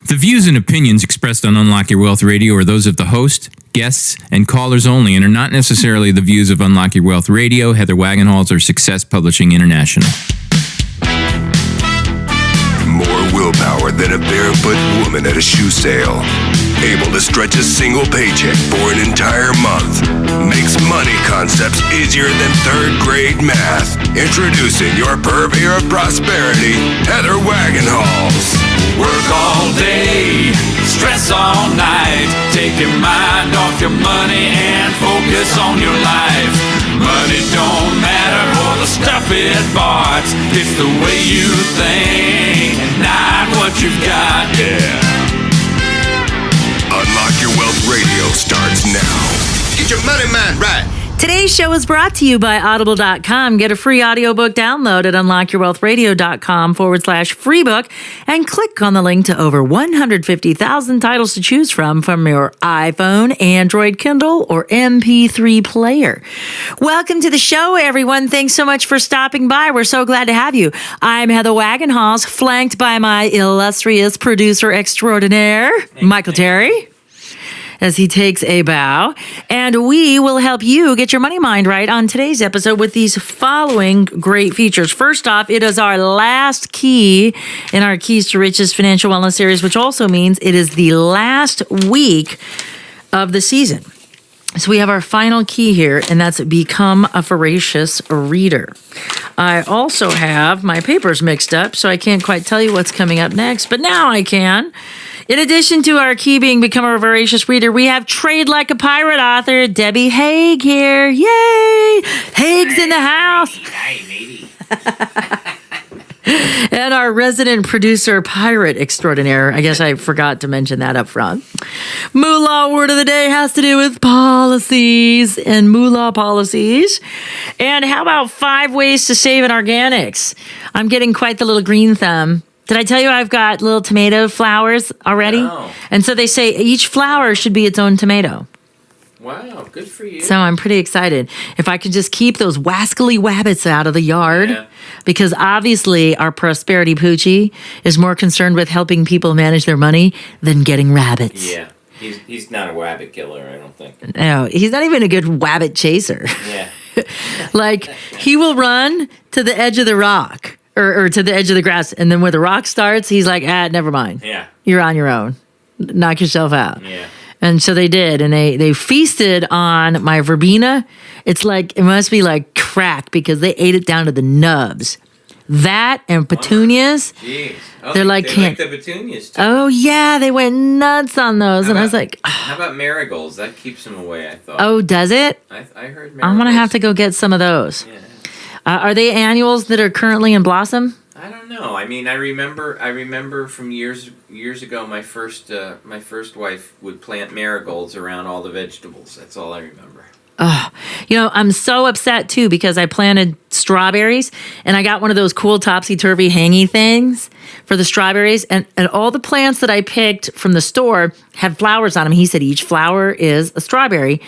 The views and opinions expressed on Unlock Your Wealth Radio are those of the host, guests, and callers only and are not necessarily the views of Unlock Your Wealth Radio, Heather Wagenhals, or Success Publishing International. More willpower than a barefoot woman at a shoe sale. Able to stretch a single paycheck for an entire month. Makes money concepts easier than third-grade math. Introducing your purveyor of prosperity, Heather Wagenhals. Work all day, stress all night. Take your mind off your money and focus on your life. Money don't matter for the stuff it bought. It's the way you think, not what you've got, yeah. Unlock Your Wealth Radio starts now. Get your money mind right. Today's show is brought to you by Audible.com. Get a free audiobook download at unlockyourwealthradio.com/free book and click on the link to over 150,000 titles to choose from your iPhone, Android, Kindle, or MP3 player. Welcome to the show, everyone. Thanks so much for stopping by. We're so glad to have you. I'm Heather Wagenhals, flanked by my illustrious producer extraordinaire, Michael Terry, as he takes a bow. And we will help you get your money mind right on today's episode with these following great features. First off, it is our last key in our Keys to Riches Financial Wellness series, which also means it is the last week of the season. So we have our final key here, and that's become a voracious reader. I also have my papers mixed up, so I can't quite tell you what's coming up next, but now I can. In addition to our key being become a voracious reader, we have Trade Like a Pirate author Debbie Hague here. Yay! Hague's in the house. Hey, maybe. And our resident producer pirate extraordinaire. I guess I forgot to mention that up front. Moolah word of the day has to do with policies and moolah policies. And how about 5 ways to save in organics? I'm getting quite the little green thumb. Did I tell you I've got little tomato flowers already? No. And so they say each flower should be its own tomato. Wow, good for you. So I'm pretty excited. If I could just keep those wascally wabbits out of the yard, because obviously our prosperity poochie is more concerned with helping people manage their money than getting rabbits. Yeah, he's not a wabbit killer, I don't think. No, he's not even a good wabbit chaser. Yeah. Like, he will run to the edge of the rock. Or to the edge of the grass, and then where the rock starts, he's like, never mind. Yeah. You're on your own. Knock yourself out. Yeah. And so they did, and they feasted on my verbena. It's like, it must be like crack because they ate it down to the nubs. That and petunias. Jeez. Oh, They're like, they like the petunias too. Oh, yeah, they went nuts on those. And I was like, how about marigolds? That keeps them away, I thought. oh, does it? I heard marigolds. I'm going to have to go get some of those. Yeah. Are they annuals that are currently in blossom? I don't know. I mean, I remember from years ago, my first wife would plant marigolds around all the vegetables. That's all I remember. Oh, I'm so upset too because I planted strawberries and I got one of those cool topsy-turvy hangy things for the strawberries, and all the plants that I picked from the store had flowers on them. He said each flower is a strawberry.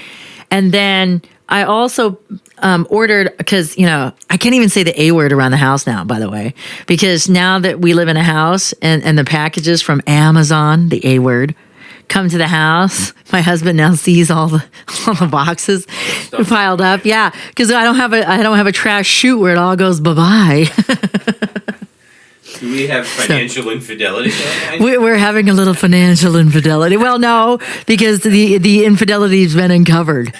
And then I also ordered, because, I can't even say the A word around the house now, by the way, because now that we live in a house and the packages from Amazon, the A word, come to the house, my husband now sees all the boxes piled up. Yeah, because I don't have a trash chute where it all goes bye-bye. Do we have financial infidelity? We're having a little financial infidelity. Well, no, because the infidelity's been uncovered.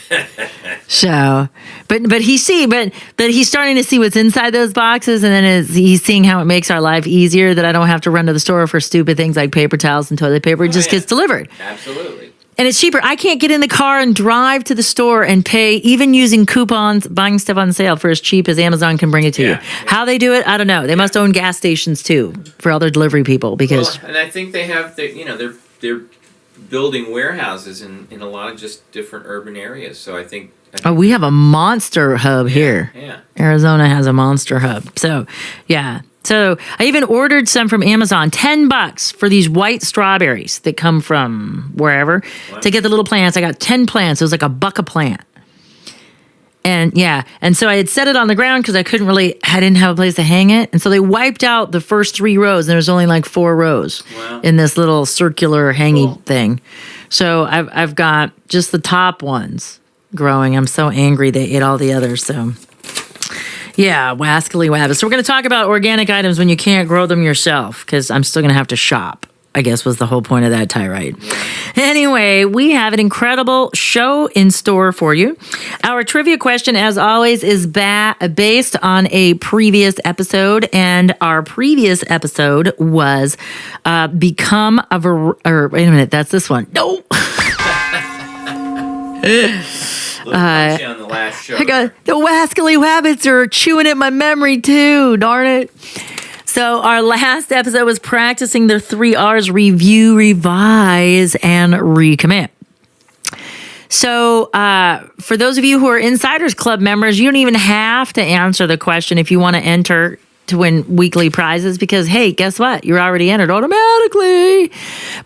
So, but he's starting to see what's inside those boxes, and then he's seeing how it makes our life easier, that I don't have to run to the store for stupid things like paper towels and toilet paper. It just gets delivered. Absolutely. And it's cheaper. I can't get in the car and drive to the store and pay, even using coupons, buying stuff on sale for as cheap as Amazon can bring it to you. How they do it, I don't know. They must own gas stations too for all their delivery people, because. Well, and I think they have they're building warehouses in a lot of just different urban areas. So I think we have a monster hub here. Yeah. Arizona has a monster hub. So, yeah. So I even ordered some from Amazon, $10 for these white strawberries that come from wherever. To get the little plants. I got 10 plants. It was like $1 a plant. And so I had set it on the ground because I didn't have a place to hang it. And so they wiped out the first 3 rows, and there was only like 4 rows in this little circular hangy thing. So I've got just the top ones growing. I'm so angry they ate all the others. So yeah, wascally wabbit. So we're going to talk about organic items when you can't grow them yourself, because I'm still going to have to shop, I guess was the whole point of that tirade. Anyway, we have an incredible show in store for you. Our trivia question, as always, is based on a previous episode, and our previous episode was become a wait a minute, that's this one. No. On the last show. I got the wascally wabbits are chewing at my memory too. Darn it. So our last episode was practicing the 3 R's: review, revise, and recommit. So for those of you who are Insiders Club members, you don't even have to answer the question if you want to enter to win weekly prizes, because, hey, guess what? You're already entered automatically.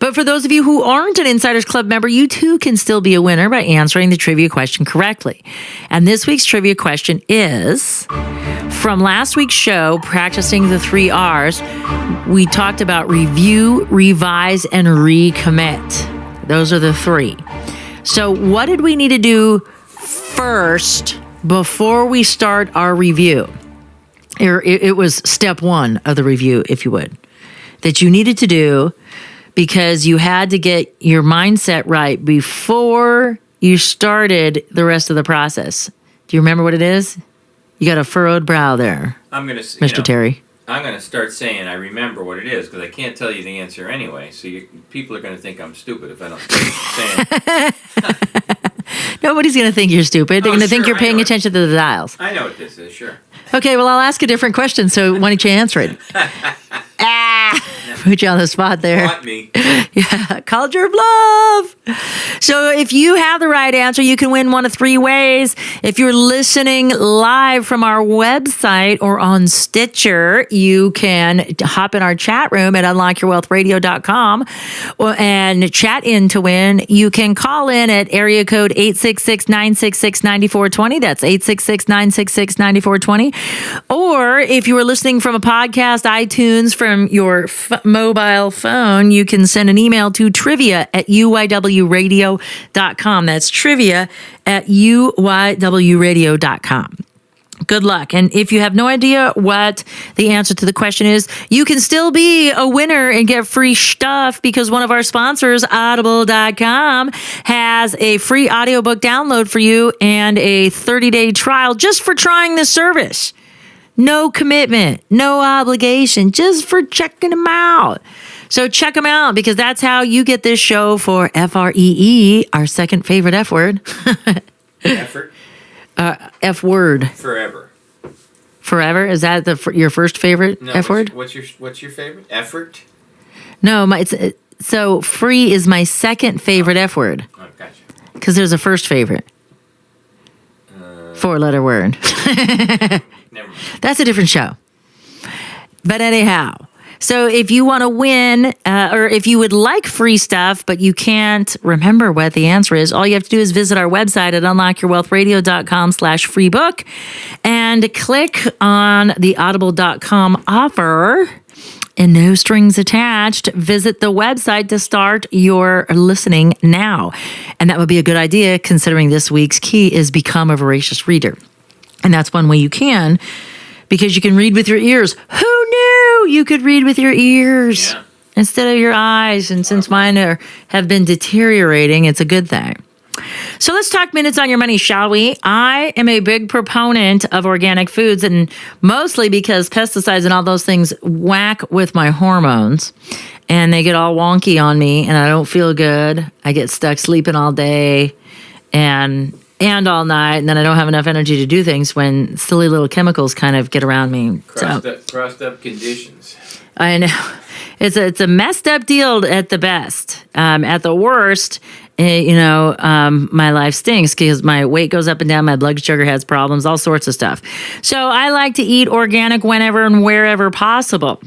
But for those of you who aren't an Insiders Club member, you too can still be a winner by answering the trivia question correctly. And this week's trivia question is, from last week's show, Practicing the 3 R's, we talked about review, revise, and recommit. Those are the 3. So what did we need to do first before we start our review? It was step 1 of the review, if you would, that you needed to do because you had to get your mindset right before you started the rest of the process. Do you remember what it is? You got a furrowed brow there, Mr. Terry. I'm going to start saying I remember what it is, because I can't tell you the answer anyway. So people are going to think I'm stupid if I don't start saying. Nobody's going to think you're stupid. They're going to think you're paying attention to the dials. I know what this is, sure. Okay, well, I'll ask a different question, so why don't you answer it? Put you on the spot there. Caught me. Yeah, called your bluff. So if you have the right answer, you can win one of 3 ways. If you're listening live from our website or on Stitcher, you can hop in our chat room at unlockyourwealthradio.com and chat in to win. You can call in at area code 866-966-9420. That's 866-966-9420. Or if you are listening from a podcast, iTunes, from your mobile phone, you can send an email to trivia@UYWRadio.com. That's trivia@UYWRadio.com. Good luck. And if you have no idea what the answer to the question is, you can still be a winner and get free stuff, because one of our sponsors, Audible.com, has a free audiobook download for you and a 30-day trial just for trying the service. No commitment, no obligation, just for checking them out. So check them out, because that's how you get this show for FREE, our second favorite F word. Effort? F word. Forever. Forever? Is that your first favorite F word? What's your favorite? Effort? No, so free is my second favorite F word. Oh, gotcha. Because there's a first favorite. 4-letter word. Never mind. That's a different show. But anyhow, so if you want to win, or if you would like free stuff, but you can't remember what the answer is, all you have to do is visit our website at unlockyourwealthradio.com/freebook and click on the audible.com offer, and no strings attached. Visit the website to start your listening now. And that would be a good idea, considering this week's key is become a voracious reader. And that's one way you can, because you can read with your ears. Who knew you could read with your ears instead of your eyes? And since mine have been deteriorating, it's a good thing. So let's talk minutes on your money, shall we? I am a big proponent of organic foods, and mostly because pesticides and all those things whack with my hormones, and they get all wonky on me, and I don't feel good. I get stuck sleeping all day and all night, and then I don't have enough energy to do things when silly little chemicals kind of get around me. Crossed up conditions. I know. It's a messed up deal at the best. At the worst, my life stinks because my weight goes up and down, my blood sugar has problems, all sorts of stuff. So I like to eat organic whenever and wherever possible.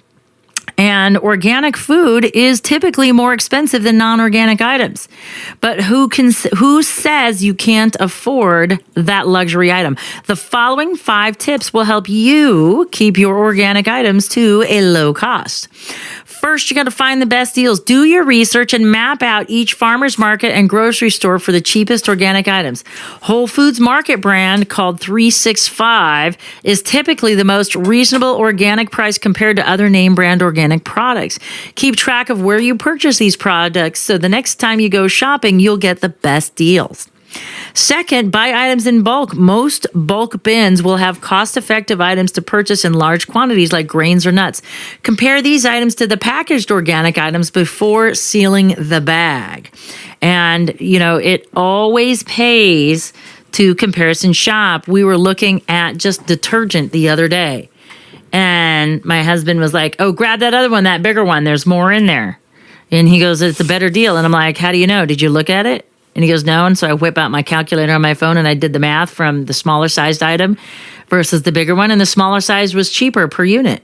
And organic food is typically more expensive than non-organic items. But who says you can't afford that luxury item? The following 5 tips will help you keep your organic items to a low cost. First, you got to find the best deals. Do your research and map out each farmer's market and grocery store for the cheapest organic items. Whole Foods Market brand called 365 is typically the most reasonable organic price compared to other name brand organic products. Keep track of where you purchase these products so the next time you go shopping, you'll get the best deals. Second, buy items in bulk. Most bulk bins will have cost-effective items to purchase in large quantities like grains or nuts. Compare these items to the packaged organic items before sealing the bag. And, it always pays to comparison shop. We were looking at just detergent the other day. And my husband was like, oh, grab that other one, that bigger one. There's more in there. And he goes, it's a better deal. And I'm like, how do you know? Did you look at it? And he goes, no. And so I whip out my calculator on my phone and I did the math from the smaller sized item versus the bigger one. And the smaller size was cheaper per unit.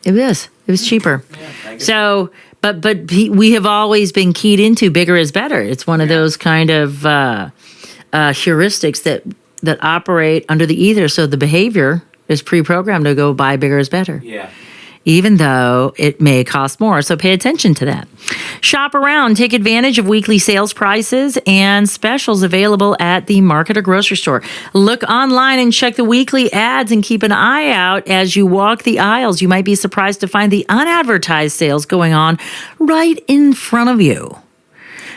It was cheaper. Yeah, so, but we have always been keyed into bigger is better. It's one of those kind of heuristics that operate under the ether. So the behavior is pre-programmed to go buy bigger is better. Yeah. Even though it may cost more. So pay attention to that. Shop around. Take advantage of weekly sales prices and specials available at the market or grocery store. Look online and check the weekly ads and keep an eye out as you walk the aisles. You might be surprised to find the unadvertised sales going on right in front of you.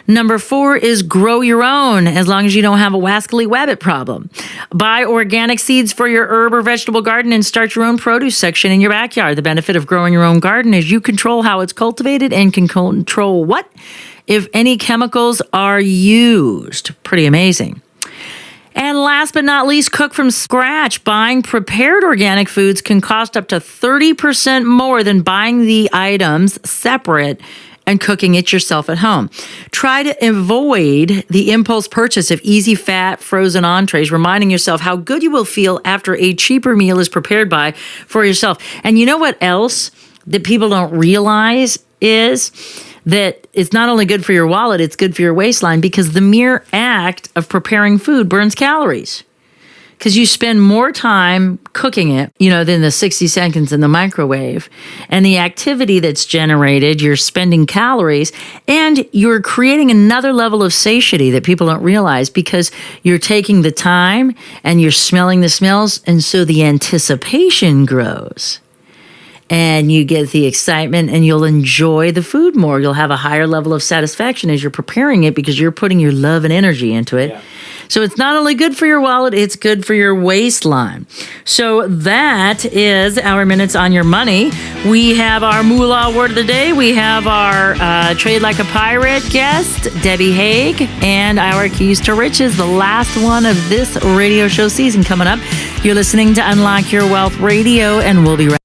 Number 4 is grow your own, as long as you don't have a wascally wabbit problem. Buy organic seeds for your herb or vegetable garden and start your own produce section in your backyard. The benefit of growing your own garden is you control how it's cultivated and can control what, if any, chemicals are used. Pretty amazing. And last but not least, cook from scratch. Buying prepared organic foods can cost up to 30% more than buying the items separate and cooking it yourself at home. Try to avoid the impulse purchase of easy fat frozen entrees, reminding yourself how good you will feel after a cheaper meal is prepared for yourself. And you know what else that people don't realize is that it's not only good for your wallet, it's good for your waistline, because the mere act of preparing food burns calories. Because you spend more time cooking it, than the 60 seconds in the microwave. And the activity that's generated, you're spending calories, and you're creating another level of satiety that people don't realize, because you're taking the time and you're smelling the smells, and so the anticipation grows. And you get the excitement and you'll enjoy the food more. You'll have a higher level of satisfaction as you're preparing it because you're putting your love and energy into it. Yeah. So it's not only good for your wallet, it's good for your waistline. So that is our Minutes on Your Money. We have our Moolah Word of the Day. We have our Trade Like a Pirate guest, Debbie Hague, and our Keys to Riches, the last one of this radio show season coming up. You're listening to Unlock Your Wealth Radio, and we'll be right back.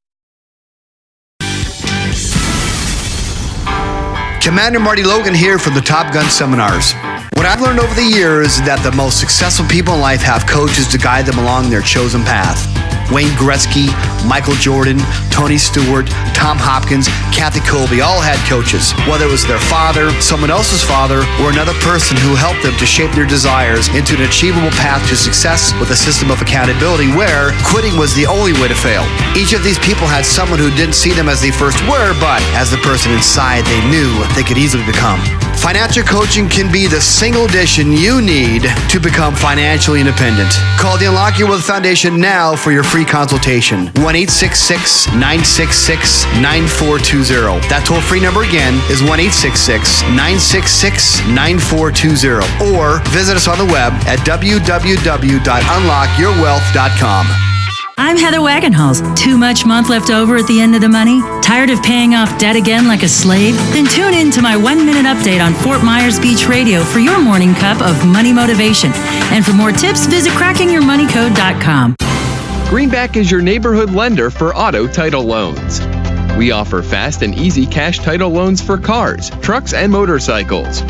Commander Marty Logan here from the Top Gun Seminars. What I've learned over the years is that the most successful people in life have coaches to guide them along their chosen path. Wayne Gretzky, Michael Jordan, Tony Stewart, Tom Hopkins, Kathy Colby all had coaches. Whether it was their father, someone else's father, or another person who helped them to shape their desires into an achievable path to success with a system of accountability where quitting was the only way to fail. Each of these people had someone who didn't see them as they first were, but as the person inside they knew they could easily become. Financial coaching can be the single addition you need to become financially independent. Call the Unlock Your Wealth Foundation now for your free consultation. 1-866-966-9420. That toll-free number again is 1-866-966-9420. Or visit us on the web at www.unlockyourwealth.com. I'm Heather Wagenhals. Too much month left over at the end of the money? Tired of paying off debt again like a slave? Then tune in to my 1-minute update on Fort Myers Beach Radio for your morning cup of money motivation. And for more tips, visit crackingyourmoneycode.com. Greenback is your neighborhood lender for auto title loans. We offer fast and easy cash title loans for cars, trucks, and motorcycles.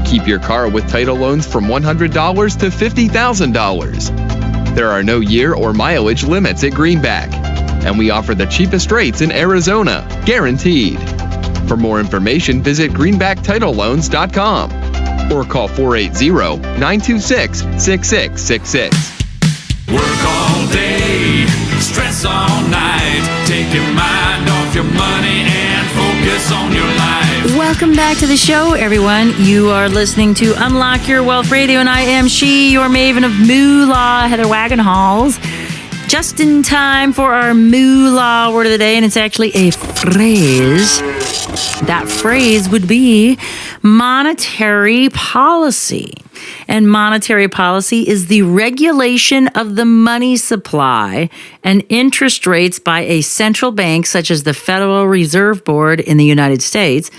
Keep your car with title loans from $100 to $50,000. There are no year or mileage limits at Greenback. And we offer the cheapest rates in Arizona, guaranteed. For more information, visit greenbacktitleloans.com or call 480-926-6666. Work all day, stress all night. Take your mind off your money and focus on your life. Welcome back to the show, everyone. You are listening to Unlock Your Wealth Radio, and I am your maven of moolah, Heather Wagenhals. Just in time for our moolah word of the day, and it's actually a phrase. That phrase would be monetary policy. And monetary policy is the regulation of the money supply and interest rates by a central bank, such as the Federal Reserve Board in the United States,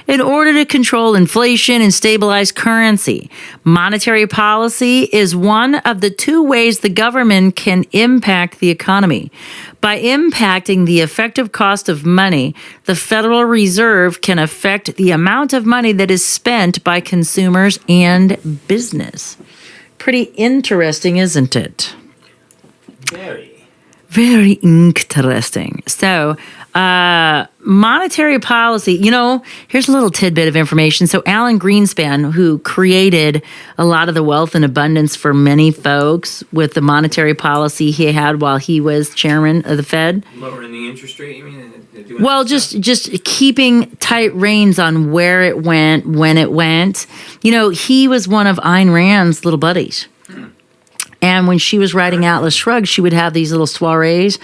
in order to control inflation and stabilize currency. Monetary policy is one of the two ways the government can impact the economy. By impacting the effective cost of money, the Federal Reserve can affect the amount of money that is spent by consumers and business. Pretty interesting, isn't it? Very interesting. So, monetary policy, here's a little tidbit of information. So Alan Greenspan, who created a lot of the wealth and abundance for many folks with the monetary policy he had while he was chairman of the Fed. Lowering the interest rate, you mean? Well, just keeping tight reins on where it went, when it went. He was one of Ayn Rand's little buddies. And when she was writing Atlas Shrugged, she would have these little soirees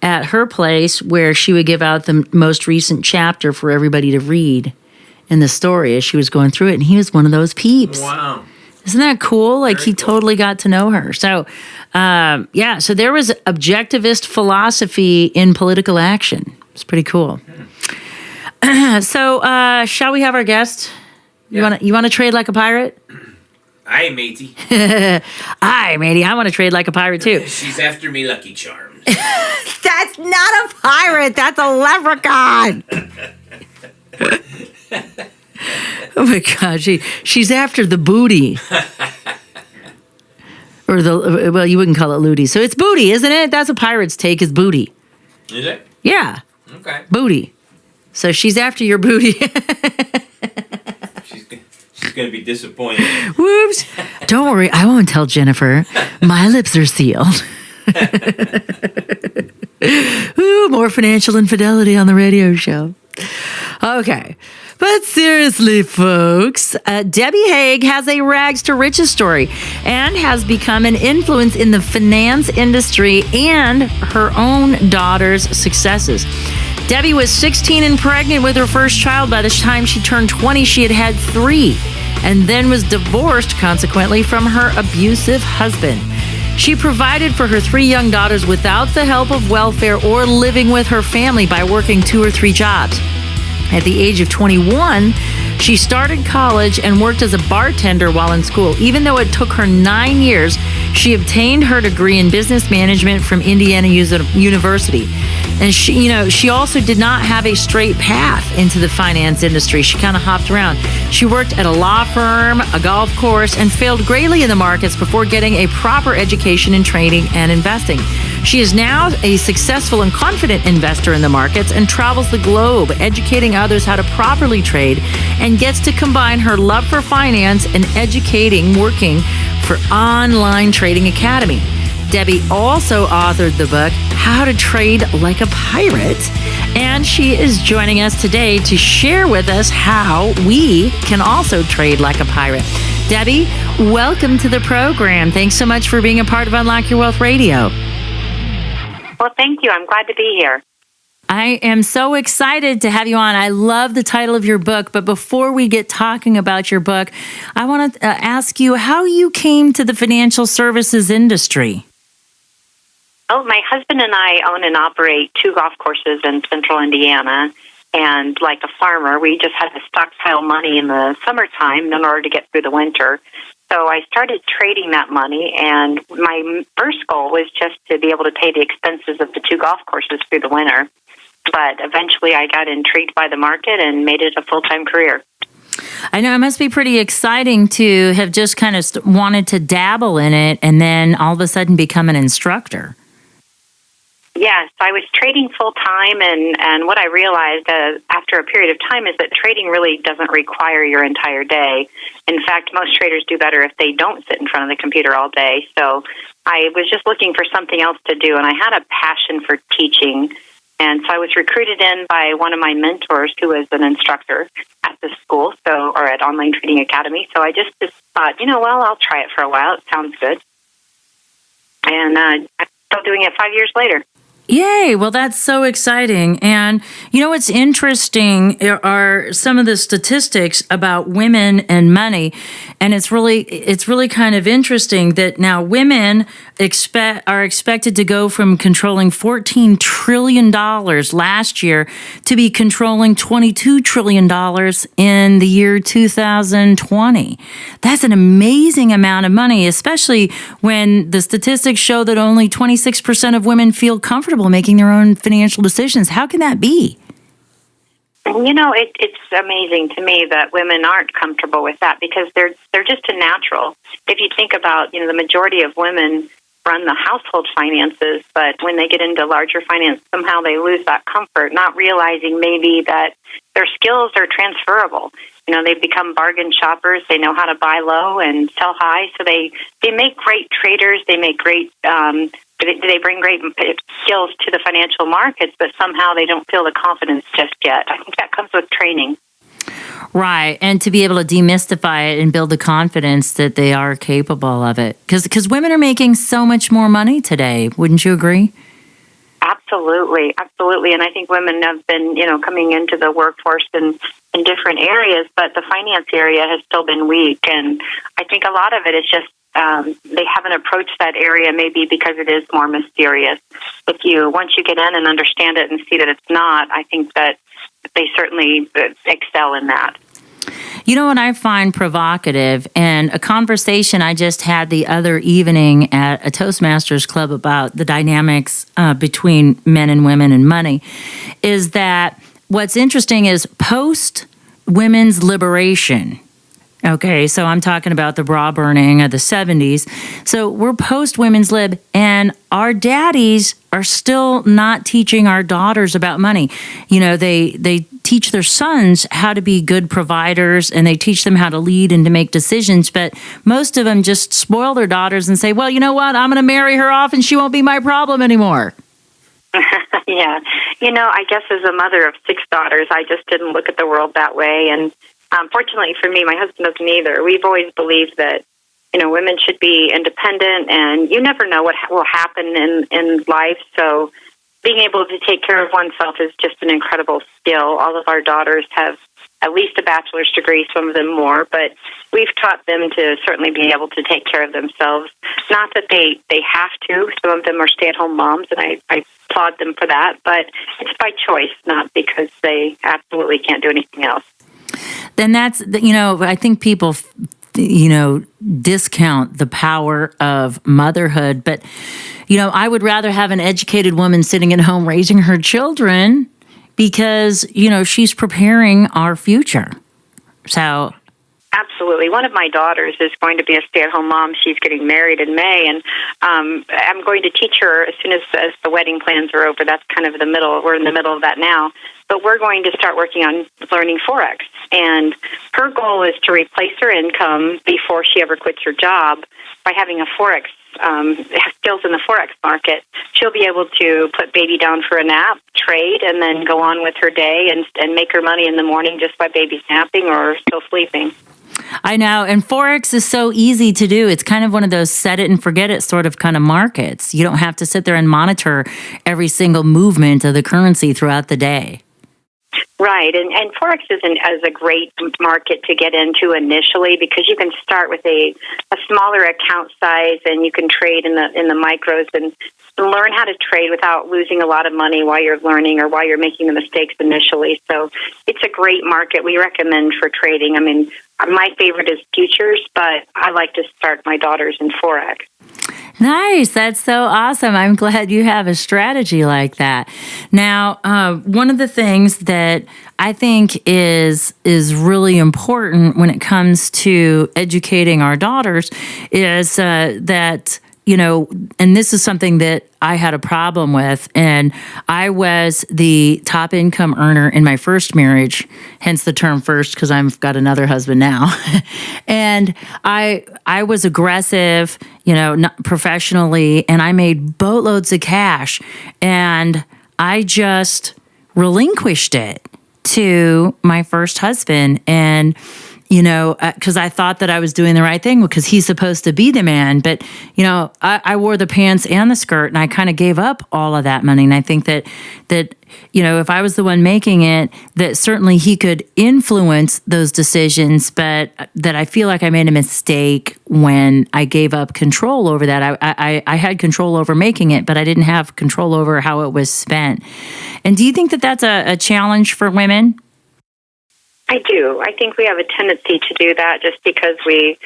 at her place where she would give out the most recent chapter for everybody to read in the story as she was going through it. And he was one of those peeps. Wow. Isn't that cool? Like, he totally got to know her. So, so there was objectivist philosophy in political action. It's pretty cool. So, shall we have our guest? You want to trade like a pirate? Aye, matey. Aye, matey. I want to trade like a pirate, too. She's after me Lucky Charms. That's not a pirate. That's a leprechaun. Oh, my God. She's after the booty. Or you wouldn't call it looty. So it's booty, isn't it? That's a pirate's take, is booty. Is it? Yeah. Okay. Booty. So she's after your booty. She's going to be disappointed. Whoops. Don't worry. I won't tell Jennifer. My lips are sealed. Ooh, more financial infidelity on the radio show. Okay. But seriously, folks, Debbie Hague has a rags to riches story and has become an influence in the finance industry and her own daughter's successes. Debbie was 16 and pregnant with her first child. By the time she turned 20, she had 3 and then was divorced, consequently, from her abusive husband. She provided for her 3 young daughters without the help of welfare or living with her family by working 2 or 3 jobs. At the age of 21, she started college and worked as a bartender while in school. Even though it took her 9 years, she obtained her degree in business management from Indiana University. And she also did not have a straight path into the finance industry. She kind of hopped around. She worked at a law firm, a golf course, and failed greatly in the markets before getting a proper education in trading and investing. She is now a successful and confident investor in the markets and travels the globe, educating others how to properly trade, and gets to combine her love for finance and working for Online Trading Academy. Debbie also authored the book, How to Trade Like a Pirate, and she is joining us today to share with us how we can also trade like a pirate. Debbie, welcome to the program. Thanks so much for being a part of Unlock Your Wealth Radio. Well, thank you. I'm glad to be here. I am so excited to have you on. I love the title of your book, but before we get talking about your book, I want to ask you how you came to the financial services industry. Oh, my husband and I own and operate 2 golf courses in central Indiana, and like a farmer, we just had to stockpile money in the summertime in order to get through the winter. So I started trading that money, and my first goal was just to be able to pay the expenses of the 2 golf courses through the winter. But eventually I got intrigued by the market and made it a full-time career. I know it must be pretty exciting to have just kind of wanted to dabble in it and then all of a sudden become an instructor. Yes, I was trading full time, and what I realized after a period of time is that trading really doesn't require your entire day. In fact, most traders do better if they don't sit in front of the computer all day. So I was just looking for something else to do, and I had a passion for teaching. And so I was recruited in by one of my mentors who was an instructor at the school, or at Online Trading Academy. So I just thought, I'll try it for a while. It sounds good. And I'm still doing it 5 years later. Yay. Well, that's so exciting. And what's interesting are some of the statistics about women and money. And it's really kind of interesting that now women are expected to go from controlling $14 trillion last year to be controlling $22 trillion in the year 2020. That's an amazing amount of money, especially when the statistics show that only 26% of women feel comfortable making their own financial decisions. How can that be? It's amazing to me that women aren't comfortable with that because they're just a natural. If you think about, the majority of women run the household finances, but when they get into larger finance, somehow they lose that comfort, not realizing maybe that their skills are transferable. They become bargain shoppers. They know how to buy low and sell high, so they make great traders. They make great. They bring great skills to the financial markets, but somehow they don't feel the confidence just yet. I think that comes with training. Right, and to be able to demystify it and build the confidence that they are capable of it. Because women are making so much more money today. Wouldn't you agree? Absolutely. And I think women have been, coming into the workforce in different areas, but the finance area has still been weak. And I think a lot of it is just they haven't approached that area maybe because it is more mysterious. Once you get in and understand it and see that it's not, I think that they certainly excel in that. What I find provocative, and a conversation I just had the other evening at a Toastmasters club about the dynamics between men and women and money, is that what's interesting is post-women's liberation. Okay, so I'm talking about the bra burning of the 70s. So we're post-women's lib, and our daddies are still not teaching our daughters about money. They teach their sons how to be good providers, and they teach them how to lead and to make decisions, but most of them just spoil their daughters and say, well, you know what, I'm going to marry her off and she won't be my problem anymore. Yeah. I guess as a mother of 6 daughters, I just didn't look at the world that way, and fortunately for me, my husband doesn't either. We've always believed that, women should be independent, and you never know what will happen in life. So being able to take care of oneself is just an incredible skill. All of our daughters have at least a bachelor's degree, some of them more, but we've taught them to certainly be able to take care of themselves. Not that they have to. Some of them are stay-at-home moms, and I applaud them for that, but it's by choice, not because they absolutely can't do anything else. Then that's, I think people, discount the power of motherhood. But, I would rather have an educated woman sitting at home raising her children because, she's preparing our future. So. Absolutely. One of my daughters is going to be a stay-at-home mom. She's getting married in May, and I'm going to teach her as soon as the wedding plans are over. That's kind of the middle. We're in the middle of that now. But we're going to start working on learning Forex. And her goal is to replace her income before she ever quits her job by having a Forex, skills in the Forex market. She'll be able to put baby down for a nap, trade, and then go on with her day and make her money in the morning just by baby napping or still sleeping. I know, and Forex is so easy to do. It's kind of one of those set it and forget it sort of kind of markets. You don't have to sit there and monitor every single movement of the currency throughout the day. Right, and Forex is a great market to get into initially because you can start with a smaller account size and you can trade in the micros and learn how to trade without losing a lot of money while you're learning or while you're making the mistakes initially. So it's a great market we recommend for trading. I mean, my favorite is futures, but I like to start my daughters in Forex. Nice. That's so awesome. I'm glad you have a strategy like that. Now, one of the things that I think is really important when it comes to educating our daughters is that and this is something that I had a problem with, and I was the top income earner in my first marriage, hence the term first, because I've got another husband now. And I was aggressive, not professionally, and I made boatloads of cash, and I just relinquished it to my first husband. And because I thought that I was doing the right thing because he's supposed to be the man. But, I wore the pants and the skirt, and I kind of gave up all of that money. And I think that if I was the one making it, that certainly he could influence those decisions, but that I feel like I made a mistake when I gave up control over that. I had control over making it, but I didn't have control over how it was spent. And do you think that that's a challenge for women? I do. I think we have a tendency to do that just because we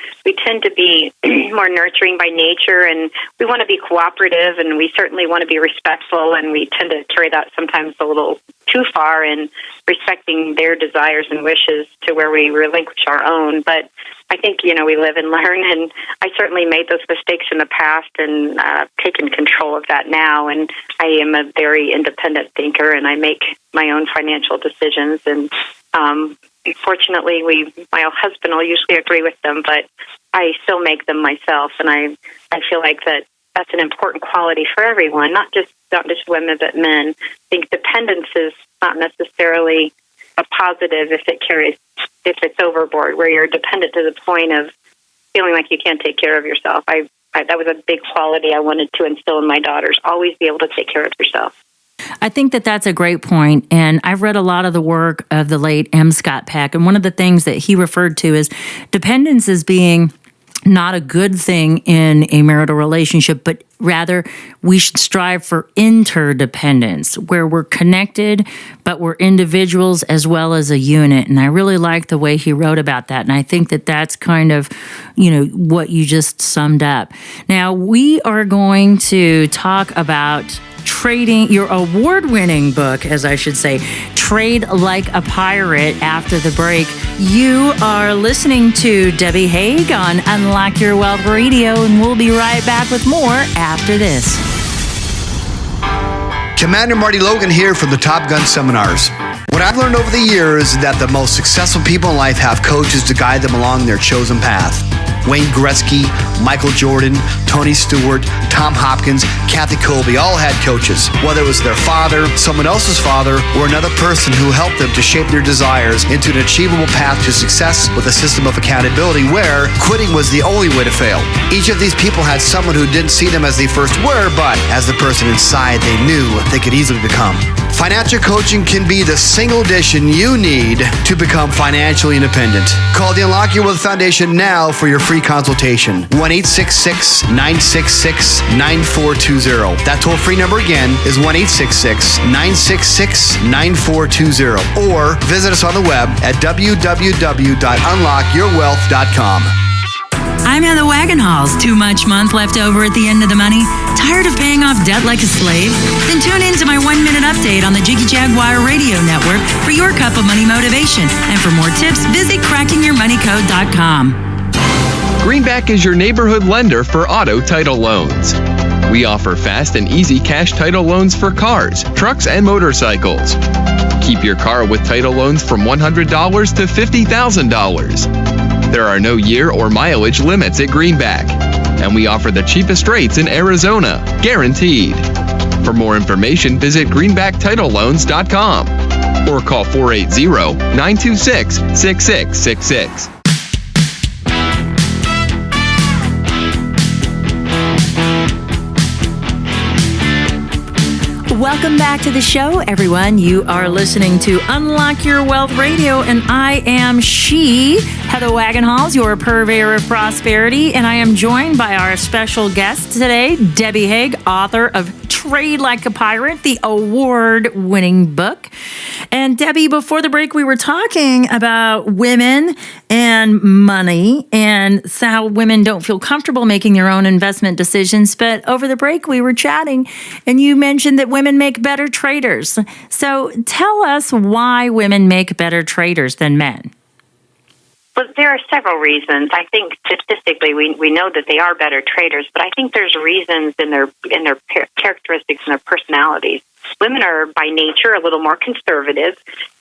tend to be more nurturing by nature, and we want to be cooperative, and we certainly want to be respectful, and we tend to carry that sometimes a little too far in respecting their desires and wishes to where we relinquish our own. But I think, we live and learn, and I certainly made those mistakes in the past and taken control of that now, and I am a very independent thinker, and I make my own financial decisions, and fortunately, my husband will usually agree with them, but I still make them myself, and I feel like that's an important quality for everyone, not just women, but men. I think dependence is not necessarily a positive if it's overboard, where you're dependent to the point of feeling like you can't take care of yourself. That was a big quality I wanted to instill in my daughters, always be able to take care of yourself. I think that that's a great point, and I've read a lot of the work of the late M. Scott Peck, and one of the things that he referred to is dependence as being not a good thing in a marital relationship, but rather we should strive for interdependence, where we're connected, but we're individuals as well as a unit. And I really like the way he wrote about that. And I think that that's kind of, what you just summed up. Now, we are going to talk about trading, your award-winning book, as I should say, Trade Like a Pirate, after the break. You are listening to Debbie Hague on Unlock Your Wealth Radio, and we'll be right back with more after this. Commander Marty Logan here from the Top Gun Seminars. What I've learned over the years is that the most successful people in life have coaches to guide them along their chosen path. Wayne Gretzky, Michael Jordan, Tony Stewart, Tom Hopkins, Kathy Colby all had coaches. Whether it was their father, someone else's father, or another person who helped them to shape their desires into an achievable path to success with a system of accountability where quitting was the only way to fail. Each of these people had someone who didn't see them as they first were, but as the person inside they knew they could easily become. Financial coaching can be the single addition you need to become financially independent. Call the Unlock Your Wealth Foundation now for your free consultation. 1-866-966-9420. That toll-free number again is 1-866-966-9420. Or visit us on the web at www.unlockyourwealth.com. I'm Heather Wagenhals. Too much month left over at the end of the money? Tired of paying off debt like a slave? Then tune in to my 1-minute update on the Jiggy Jaguar Radio Network for your cup of money motivation. And for more tips, visit crackingyourmoneycode.com. Greenback is your neighborhood lender for auto title loans. We offer fast and easy cash title loans for cars, trucks, and motorcycles. Keep your car with title loans from $100 to $50,000. There are no year or mileage limits at Greenback, and we offer the cheapest rates in Arizona, guaranteed. For more information, visit greenbacktitleloans.com or call 480-926-6666. Welcome back to the show, everyone. You are listening to Unlock Your Wealth Radio, and I am Heather Wagenhals, your purveyor of prosperity, and I am joined by our special guest today, Debbie Hague, author of Trade Like a Pirate, the award-winning book. And Debbie, before the break, we were talking about women and money and how women don't feel comfortable making their own investment decisions. But over the break, we were chatting, and you mentioned that women make better traders. So tell us why women make better traders than men. Well, there are several reasons. I think statistically we know that they are better traders, but I think there's reasons in their characteristics and their personalities. Women are by nature a little more conservative.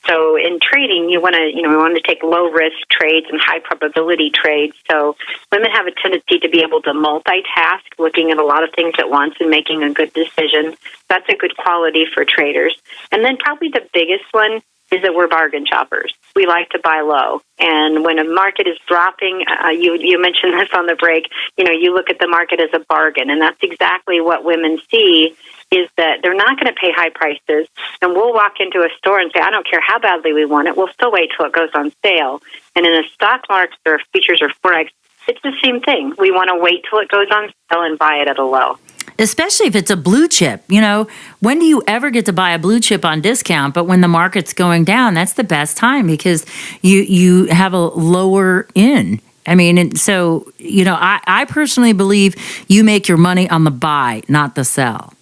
So in trading, we want to take low risk trades and high probability trades. So women have a tendency to be able to multitask, looking at a lot of things at once and making a good decision. That's a good quality for traders. And then probably the biggest one is that we're bargain shoppers. We like to buy low. And when a market is dropping, you mentioned this on the break, you look at the market as a bargain. And that's exactly what women see, is that they're not going to pay high prices. And we'll walk into a store and say, I don't care how badly we want it, we'll still wait till it goes on sale. And in a stock market or futures or Forex, it's the same thing. We want to wait till it goes on sale and buy it at a low. Especially if it's a blue chip. When do you ever get to buy a blue chip on discount? But when the market's going down, that's the best time because you have a lower in. I mean, and so, I personally believe you make your money on the buy, not the sell.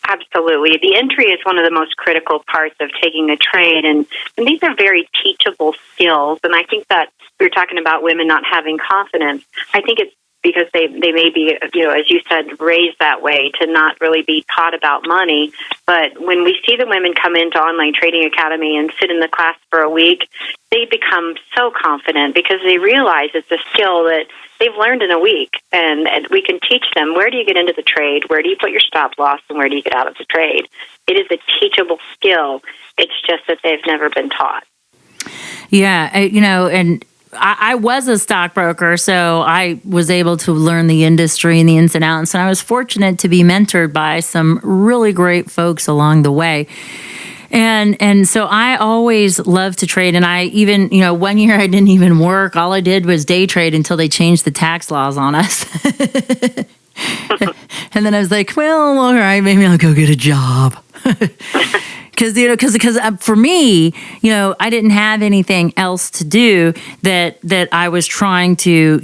Absolutely. The entry is one of the most critical parts of taking a trade, and these are very teachable skills. And I think that we were talking about women not having confidence. I think it's because they may be, as you said, raised that way to not really be taught about money. But when we see the women come into Online Trading Academy and sit in the class for a week, they become so confident because they realize it's a skill that they've learned in a week. And we can teach them, where do you get into the trade? Where do you put your stop loss? And where do you get out of the trade? It is a teachable skill. It's just that they've never been taught. Yeah, and I was a stockbroker, so I was able to learn the industry and the ins and outs, and I was fortunate to be mentored by some really great folks along the way. And so I always loved to trade, and I even, 1 year I didn't even work. All I did was day trade until they changed the tax laws on us. And then I was like, well, all right, maybe I'll go get a job. Because for me, I didn't have anything else to do that I was trying to,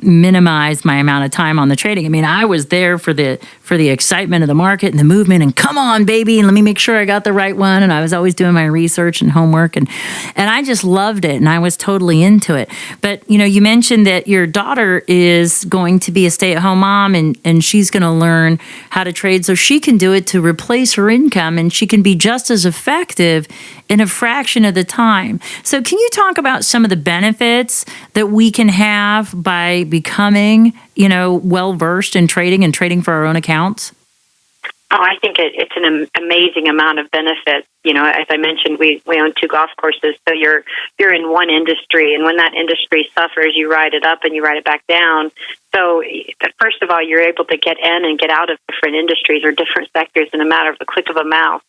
minimize my amount of time on the trading. I mean, I was there for the excitement of the market and the movement and come on, baby, and let me make sure I got the right one. And I was always doing my research and homework and I just loved it and I was totally into it. But, you mentioned that your daughter is going to be a stay-at-home mom and she's going to learn how to trade so she can do it to replace her income and she can be just as effective in a fraction of the time. So can you talk about some of the benefits that we can have by becoming, well-versed in trading and trading for our own accounts? Oh, I think it's an amazing amount of benefits. As I mentioned, we own 2 golf courses, so you're in one industry, and when that industry suffers, you ride it up and you ride it back down. So first of all, you're able to get in and get out of different industries or different sectors in a matter of a click of a mouse.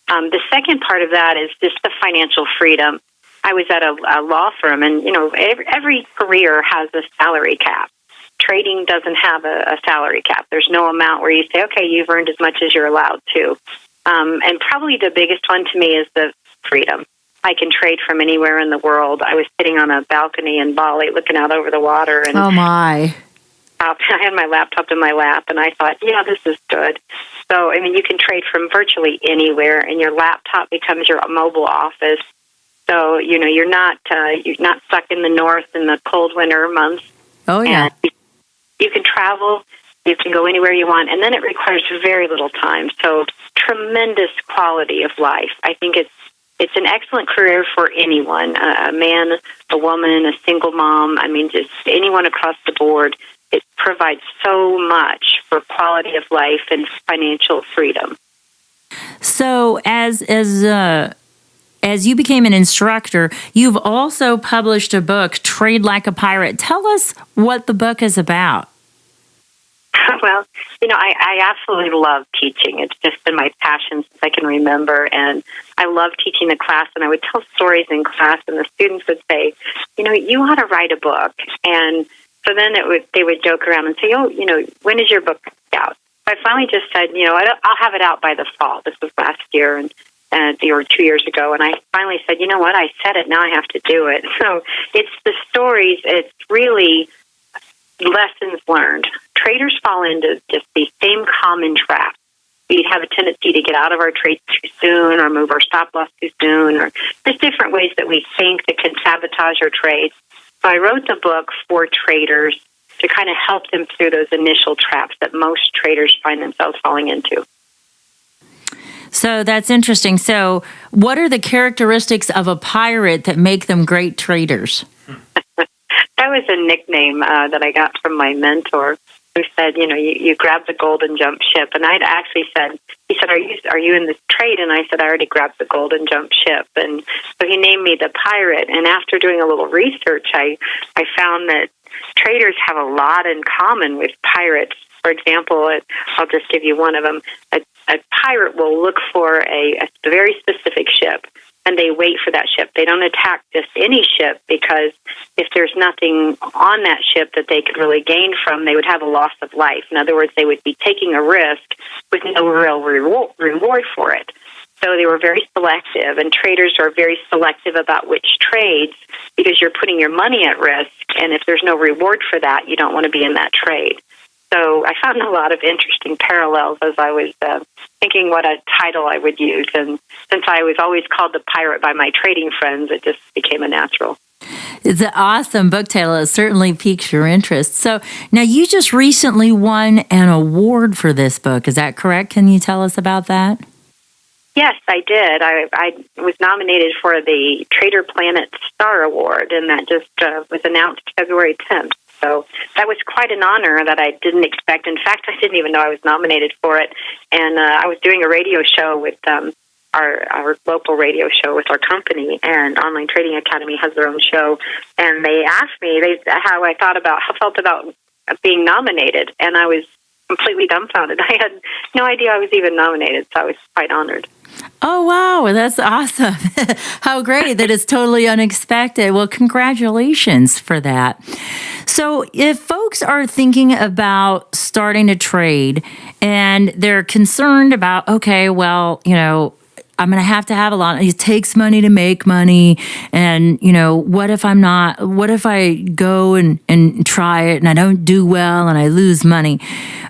The second part of that is just the financial freedom. I was at a law firm, and every career has a salary cap. Trading doesn't have a salary cap. There's no amount where you say, okay, you've earned as much as you're allowed to. And probably the biggest one to me is the freedom. I can trade from anywhere in the world. I was sitting on a balcony in Bali looking out over the water. And oh, my. I had my laptop in my lap, and I thought, this is good. So, you can trade from virtually anywhere, and your laptop becomes your mobile office. So, you're not stuck in the north in the cold winter months. Oh, yeah. And you can travel. You can go anywhere you want, and then it requires very little time. So, tremendous quality of life. I think it's an excellent career for anyone, a man, a woman, a single mom. Just anyone across the board. It provides so much for quality of life and financial freedom. So as you became an instructor, you've also published a book, Trade Like a Pirate. Tell us what the book is about. Well, I absolutely love teaching. It's just been my passion since I can remember, and I love teaching the class, and I would tell stories in class, and the students would say, you ought to write a book. And so then they would joke around and say, when is your book out? I finally just said, I'll have it out by the fall. This was last year or 2 years ago. And I finally said, you know what? I said it. Now I have to do it. So it's the stories. It's really lessons learned. Traders fall into just these same common traps. we'd have a tendency to get out of our trades too soon or move our stop loss too soon, or there's different ways that we think that can sabotage our trades. So I wrote the book for traders to kind of help them through those initial traps that most traders find themselves falling into. So that's interesting. So what are the characteristics of a pirate that make them great traders? That was a nickname that I got from my mentor, who said, you grab the golden jump ship. And I'd actually said, he said, are you in this trade? And I said, I already grabbed the golden jump ship. And so he named me the pirate. And after doing a little research, I found that traders have a lot in common with pirates. For example, I'll just give you one of them. A pirate will look for a very specific ship, and they wait for that ship. They don't attack just any ship, because if there's nothing on that ship that they could really gain from, they would have a loss of life. In other words, they would be taking a risk with no real reward for it. So they were very selective, and traders are very selective about which trades, because you're putting your money at risk, and if there's no reward for that, you don't want to be in that trade. So I found a lot of interesting parallels as I was thinking what a title I would use. And since I was always called the pirate by my trading friends, it just became a natural. It's an awesome book title. It certainly piques your interest. So now you just recently won an award for this book. Is that correct? Can you tell us about that? Yes, I did. I was nominated for the Trader Planet Star Award, and that just was announced February 10th. So that was quite an honor that I didn't expect. In fact, I didn't even know I was nominated for it. And I was doing a radio show with our local radio show with our company, and Online Trading Academy has their own show. And they asked me how I felt about being nominated, and I was completely dumbfounded. I had no idea I was even nominated, so I was quite honored. Oh, wow. That's awesome. How great. That is totally unexpected. Well, congratulations for that. So if folks are thinking about starting a trade and they're concerned about, okay, well, I'm going to have a lot. It takes money to make money. And, what if I go and try it and I don't do well and I lose money?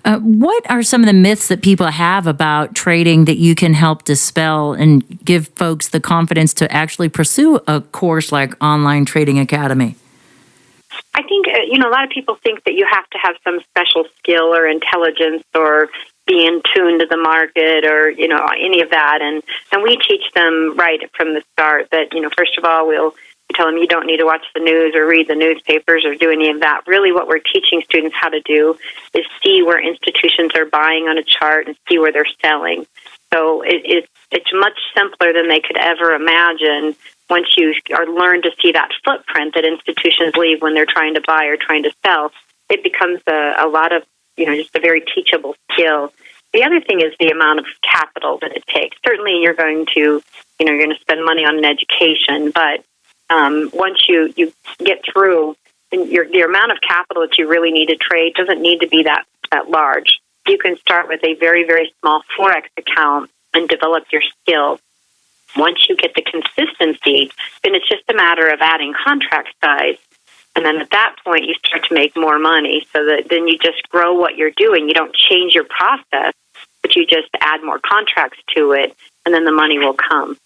What are some of the myths that people have about trading that you can help dispel and give folks the confidence to actually pursue a course like Online Trading Academy? I think, a lot of people think that you have to have some special skill or intelligence or be in tune to the market or, any of that. And we teach them right from the start that, first of all, we tell them you don't need to watch the news or read the newspapers or do any of that. Really what we're teaching students how to do is see where institutions are buying on a chart and see where they're selling. So it's much simpler than they could ever imagine once you learn to see that footprint that institutions leave when they're trying to buy or trying to sell. It becomes a lot of, just a very teachable skill. The other thing is the amount of capital that it takes. Certainly you're going to spend money on an education, but once you get through, the amount of capital that you really need to trade doesn't need to be that large. You can start with a very, very small Forex account and develop your skill. Once you get the consistency, then it's just a matter of adding contract size. And then at that point, you start to make more money. So that then you just grow what you're doing. You don't change your process, but you just add more contracts to it, and then the money will come.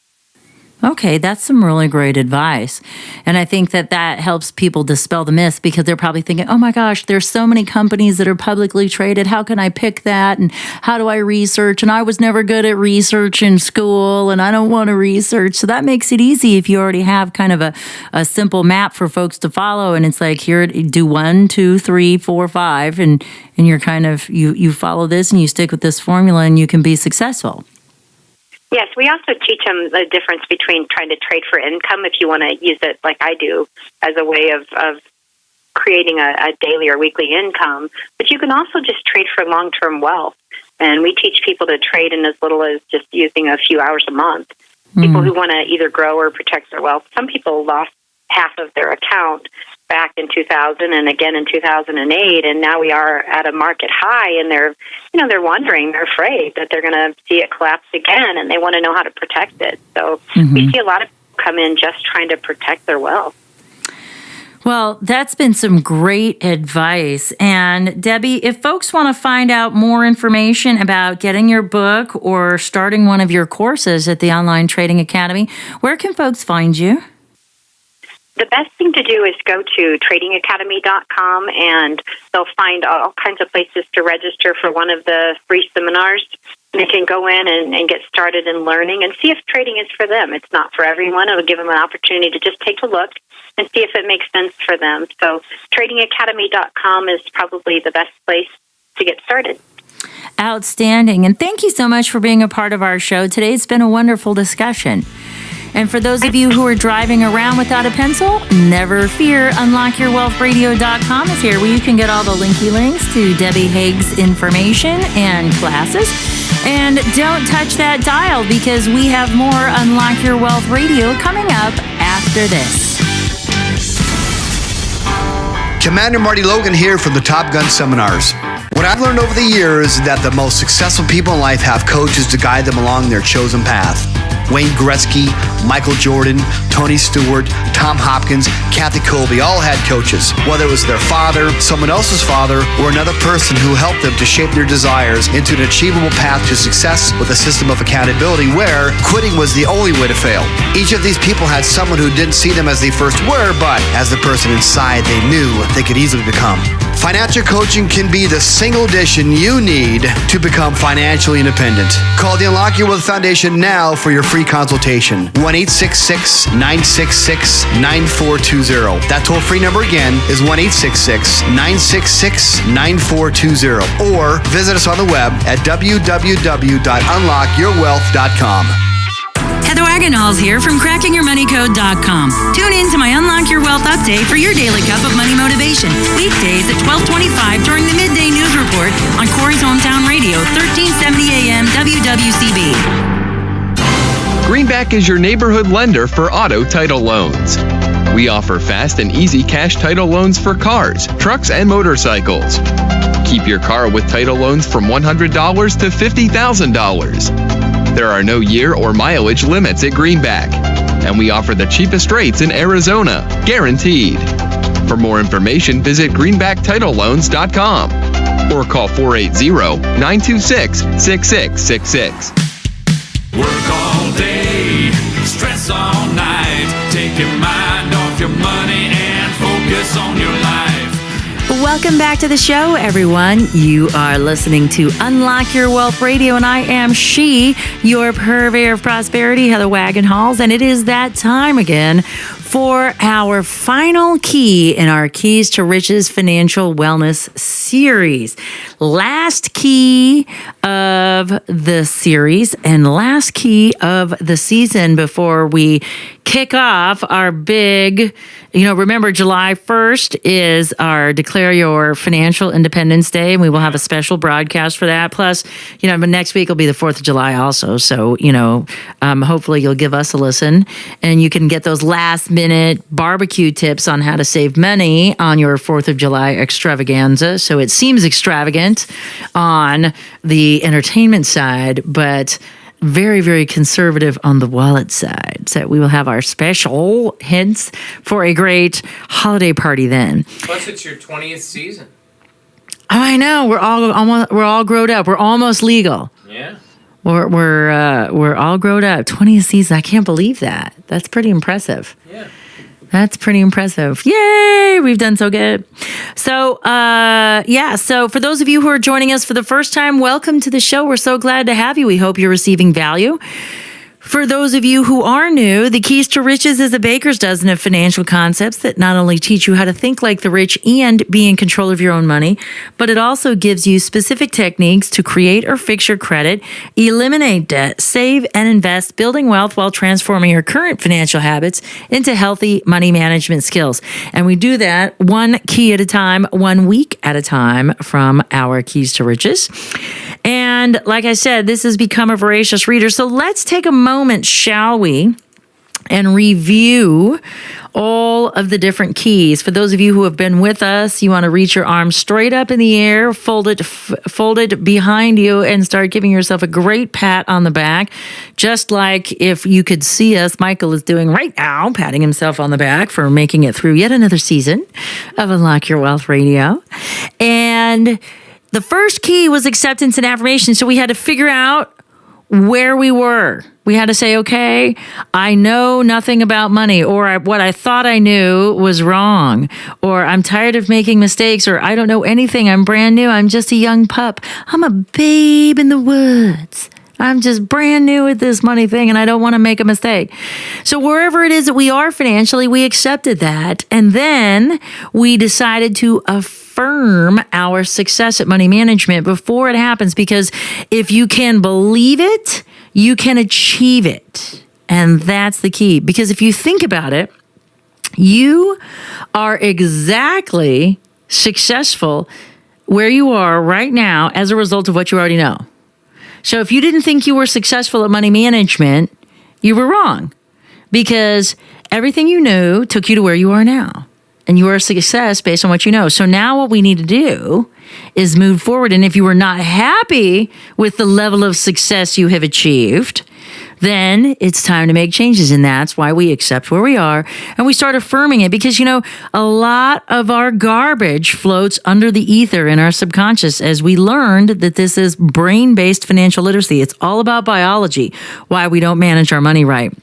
Okay, that's some really great advice. And I think that helps people dispel the myths, because they're probably thinking, oh my gosh, there's so many companies that are publicly traded. How can I pick that? And how do I research? And I was never good at research in school, and I don't want to research. So that makes it easy if you already have kind of a simple map for folks to follow. And it's like, here, do 1, 2, 3, 4, 5. And you're kind of, you follow this and you stick with this formula and you can be successful. Yes, we also teach them the difference between trying to trade for income, if you want to use it like I do, as a way of creating a daily or weekly income. But you can also just trade for long-term wealth. And we teach people to trade in as little as just using a few hours a month. People who want to either grow or protect their wealth. Some people lost half of their account back in 2000 and again in 2008, and now we are at a market high, and they're wondering, they're afraid that they're going to see it collapse again, and they want to know how to protect it. So we see a lot of people come in just trying to protect their wealth. Well, that's been some great advice. And Debbie, if folks want to find out more information about getting your book or starting one of your courses at the Online Trading Academy, where can folks find you? The best thing to do is go to tradingacademy.com, and they'll find all kinds of places to register for one of the free seminars. They can go in and get started in learning and see if trading is for them. It's not for everyone. It'll give them an opportunity to just take a look and see if it makes sense for them. So tradingacademy.com is probably the best place to get started. Outstanding. And thank you so much for being a part of our show today. It's been a wonderful discussion. And for those of you who are driving around without a pencil, never fear. UnlockYourWealthRadio.com is here, where you can get all the linky links to Debbie Hague's information and classes. And don't touch that dial, because we have more Unlock Your Wealth Radio coming up after this. Commander Marty Logan here from the Top Gun Seminars. What I've learned over the years is that the most successful people in life have coaches to guide them along their chosen path. Wayne Gretzky, Michael Jordan, Tony Stewart, Tom Hopkins, Kathy Colby all had coaches. Whether it was their father, someone else's father, or another person who helped them to shape their desires into an achievable path to success with a system of accountability where quitting was the only way to fail. Each of these people had someone who didn't see them as they first were, but as the person inside they knew they could easily become. Financial coaching can be the single addition you need to become financially independent. Call the Unlock Your Wealth Foundation now for your free consultation. 1-866-966-9420. That toll-free number again is 1-866-966-9420. Or visit us on the web at www.unlockyourwealth.com. Heather Wagenhals here from crackingyourmoneycode.com. Tune in to my Unlock Your Wealth update for your daily cup of money motivation. Weekdays at 12:25 during the midday news report on Corey's Hometown Radio, 1370 AM WWCB. Greenback is your neighborhood lender for auto title loans. We offer fast and easy cash title loans for cars, trucks, and motorcycles. Keep your car with title loans from $100 to $50,000. There are no year or mileage limits at Greenback, and we offer the cheapest rates in Arizona, guaranteed. For more information, visit greenbacktitleloans.com or call 480-926-6666. Work all day, stress all night. Take your mind off your money and focus on your life. Welcome back to the show, everyone. You are listening to Unlock Your Wealth Radio, and I am your purveyor of prosperity, Heather Wagenhals, and it is that time again for our final key in our Keys to Riches Financial Wellness series. Last key of the series and last key of the season before we kick off our big, remember July 1st is our Declare Your Financial Independence Day, and we will have a special broadcast for that. Plus, but next week will be the 4th of July also. So, hopefully you'll give us a listen, and you can get those last-minute barbecue tips on how to save money on your 4th of July extravaganza. So it seems extravagant on the entertainment side, but very, very conservative on the wallet side. So we will have our special hints for a great holiday party then. Plus, it's your 20th season. Oh, I know. We're all grown up. We're almost legal. Yeah. We're all grown up. 20th season. I can't believe that. That's pretty impressive. Yeah. That's pretty impressive. Yay! We've done so good. So, so for those of you who are joining us for the first time, welcome to the show. We're so glad to have you. We hope you're receiving value. For those of you who are new, the Keys to Riches is a baker's dozen of financial concepts that not only teach you how to think like the rich and be in control of your own money, but it also gives you specific techniques to create or fix your credit, eliminate debt, save and invest, building wealth while transforming your current financial habits into healthy money management skills. And we do that one key at a time, 1 week at a time from our Keys to Riches. And like I said, this has become a voracious reader. So let's take a moment, shall we, and review all of the different keys. For those of you who have been with us, you want to reach your arms straight up in the air, fold it behind you, and start giving yourself a great pat on the back. Just like if you could see us, Michael is doing right now, patting himself on the back for making it through yet another season of Unlock Your Wealth Radio. And the first key was acceptance and affirmation. So we had to figure out where we were. We had to say, okay, I know nothing about money, or what I thought I knew was wrong, or I'm tired of making mistakes, or I don't know anything. I'm brand new. I'm just a young pup. I'm a babe in the woods. I'm just brand new at this money thing, and I don't want to make a mistake. So wherever it is that we are financially, we accepted that. And then we decided to affirm our success at money management before it happens, because if you can believe it, you can achieve it. And that's the key. Because if you think about it, you are exactly successful where you are right now as a result of what you already know. So if you didn't think you were successful at money management, you were wrong, because everything you knew took you to where you are now. And you are a success based on what you know. So now what we need to do is move forward. And if you were not happy with the level of success you have achieved, then it's time to make changes. And that's why we accept where we are and we start affirming it. Because, a lot of our garbage floats under the ether in our subconscious, as we learned that this is brain-based financial literacy. It's all about biology, why we don't manage our money right.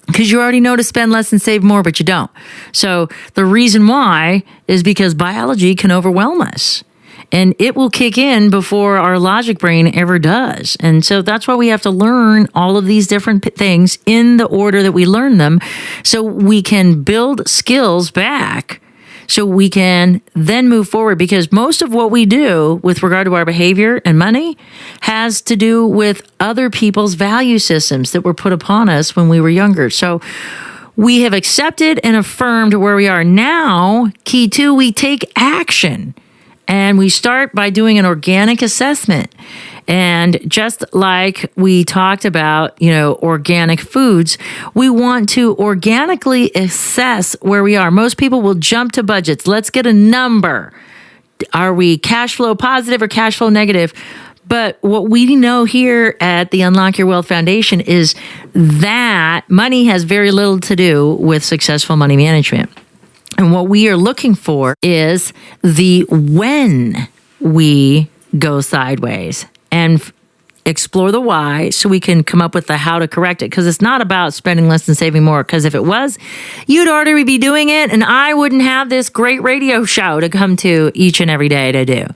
Because you already know to spend less and save more, but you don't. So the reason why is because biology can overwhelm us. And it will kick in before our logic brain ever does. And so that's why we have to learn all of these different things in the order that we learn them, so we can build skills back, so we can then move forward. Because most of what we do with regard to our behavior and money has to do with other people's value systems that were put upon us when we were younger. So we have accepted and affirmed where we are now. Key 2, we take action. And we start by doing an organic assessment. And just like we talked about, organic foods, we want to organically assess where we are. Most people will jump to budgets. Let's get a number. Are we cash flow positive or cash flow negative? But what we know here at the Unlock Your Wealth Foundation is that money has very little to do with successful money management. And what we are looking for is the when we go sideways, and explore the why, so we can come up with the how to correct it. Because it's not about spending less and saving more. Because if it was, you'd already be doing it, and I wouldn't have this great radio show to come to each and every day to do.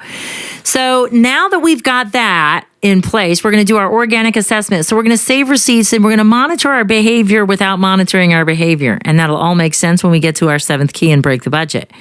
So now that we've got that in place, we're going to do our organic assessment. So we're going to save receipts, and we're going to monitor our behavior without monitoring our behavior. And that'll all make sense when we get to our 7th key and break the budget.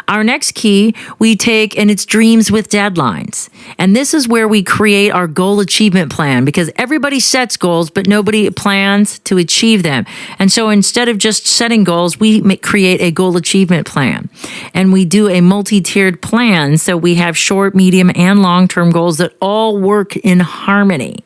Our next key we take, and it's dreams with deadlines. And this is where we create our goal achievement plan, because everybody sets goals, but nobody plans to achieve them. And so instead of just setting goals, we create a goal achievement plan. And we do a multi-tiered plan. So we have short, medium, and long-term goals that all work in harmony.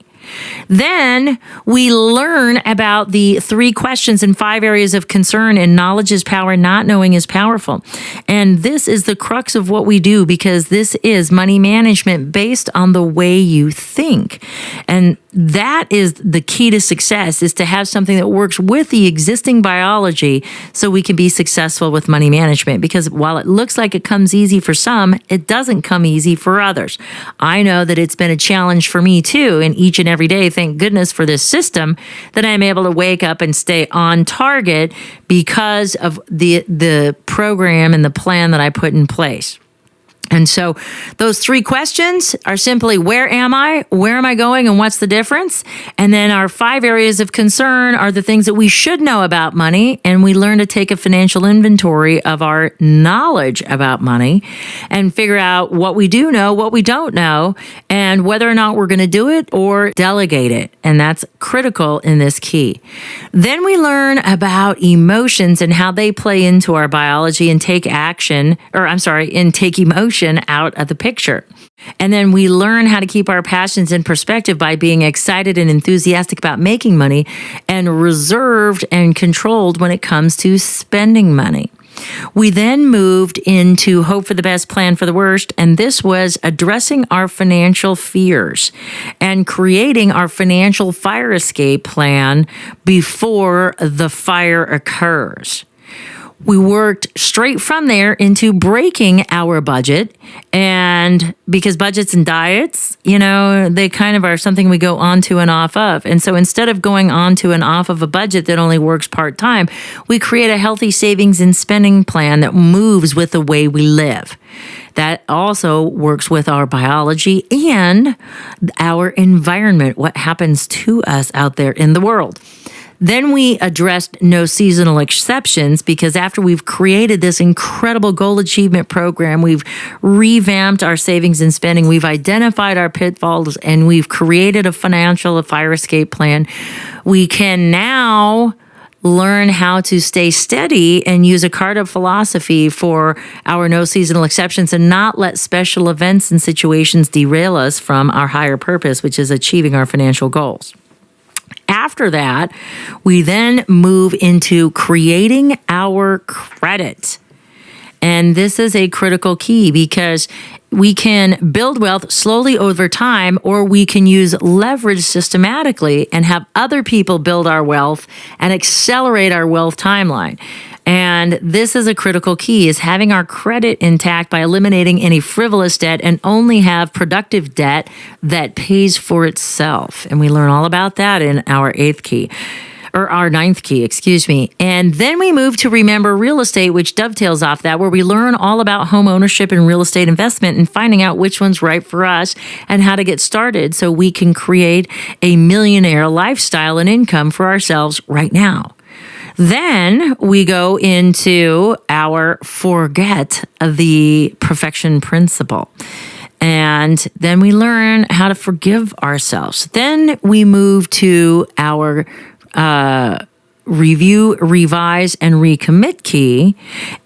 Then we learn about the 3 questions and 5 areas of concern, and knowledge is power, not knowing is powerful. And this is the crux of what we do, because this is money management based on the way you think. And that is the key to success, is to have something that works with the existing biology, so we can be successful with money management. Because while it looks like it comes easy for some, it doesn't come easy for others. I know that it's been a challenge for me too, and each and every day, thank goodness for this system, that I'm able to wake up and stay on target because of the program and the plan that I put in place. And so those 3 questions are simply, where am I going, and what's the difference? And then our 5 areas of concern are the things that we should know about money. And we learn to take a financial inventory of our knowledge about money and figure out what we do know, what we don't know, and whether or not we're going to do it or delegate it. And that's critical in this key. Then we learn about emotions and how they play into our biology, and take emotion out of the picture. And then we learn how to keep our passions in perspective by being excited and enthusiastic about making money and reserved and controlled when it comes to spending money. We then moved into hope for the best, plan for the worst, and this was addressing our financial fears and creating our financial fire escape plan before the fire occurs. We worked straight from there into breaking our budget. And because budgets and diets, they kind of are something we go onto and off of. And so instead of going onto and off of a budget that only works part-time, we create a healthy savings and spending plan that moves with the way we live. That also works with our biology and our environment, what happens to us out there in the world. Then we addressed no seasonal exceptions because after we've created this incredible goal achievement program, we've revamped our savings and spending, we've identified our pitfalls, and we've created a financial fire escape plan. We can now learn how to stay steady and use a card-up philosophy for our no seasonal exceptions and not let special events and situations derail us from our higher purpose, which is achieving our financial goals. After that, we then move into creating our credit. And this is a critical key because we can build wealth slowly over time, or we can use leverage systematically and have other people build our wealth and accelerate our wealth timeline. And this is a critical key, is having our credit intact by eliminating any frivolous debt and only have productive debt that pays for itself. And we learn all about that in our ninth key. And then we move to remember real estate, which dovetails off that, where we learn all about home ownership and real estate investment and finding out which one's right for us and how to get started so we can create a millionaire lifestyle and income for ourselves right now. Then we go into our forget the perfection principle. And then we learn how to forgive ourselves. Then we move to our review, revise, and recommit key.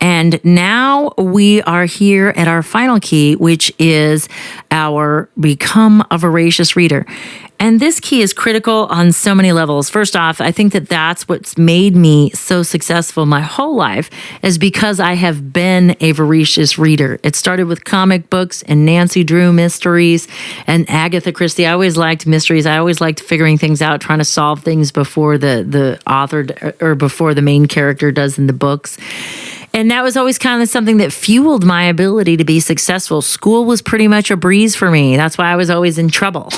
And now we are here at our final key, which is our become a voracious reader. And this key is critical on so many levels. First off, I think that that's what's made me so successful my whole life is because I have been a voracious reader. It started with comic books and Nancy Drew mysteries and Agatha Christie. I always liked mysteries. I always liked figuring things out, trying to solve things before the author or before the main character does in the books. And that was always kind of something that fueled my ability to be successful. School was pretty much a breeze for me. That's why I was always in trouble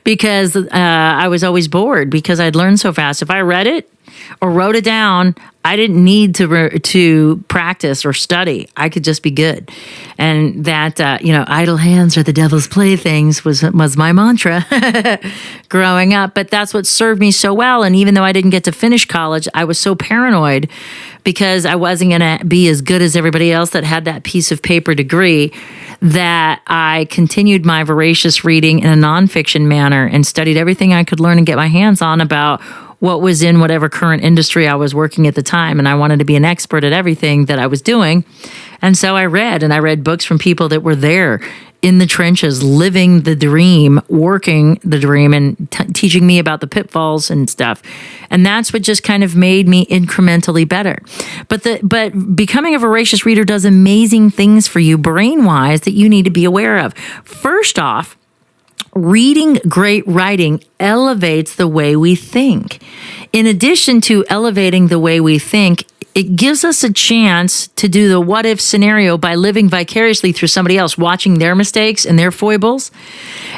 because I was always bored because I'd learned so fast. If I read it or wrote it down, I didn't need to practice or study. I could just be good. And that, idle hands are the devil's playthings was my mantra growing up. But that's what served me so well. And even though I didn't get to finish college, I was so paranoid because I wasn't going to be as good as everybody else that had that piece of paper degree that I continued my voracious reading in a nonfiction manner and studied everything I could learn and get my hands on about what was in whatever current industry I was working at the time. And I wanted to be an expert at everything that I was doing. And so I read books from people that were there in the trenches, living the dream, working the dream, and teaching me about the pitfalls and stuff. And that's what just kind of made me incrementally better. But becoming a voracious reader does amazing things for you brain-wise that you need to be aware of. First off, reading great writing elevates the way we think. In addition to elevating the way we think, it gives us a chance to do the what-if scenario by living vicariously through somebody else, watching their mistakes and their foibles.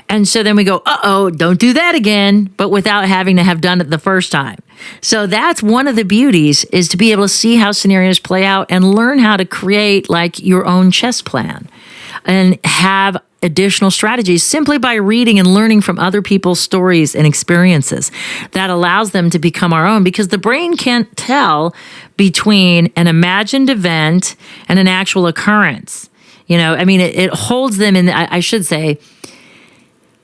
And so then we go, don't do that again, but without having to have done it the first time. So that's one of the beauties, is to be able to see how scenarios play out and learn how to create like your own chess plan and have additional strategies simply by reading and learning from other people's stories and experiences. That allows them to become our own, because the brain can't tell between an imagined event and an actual occurrence. It holds them in,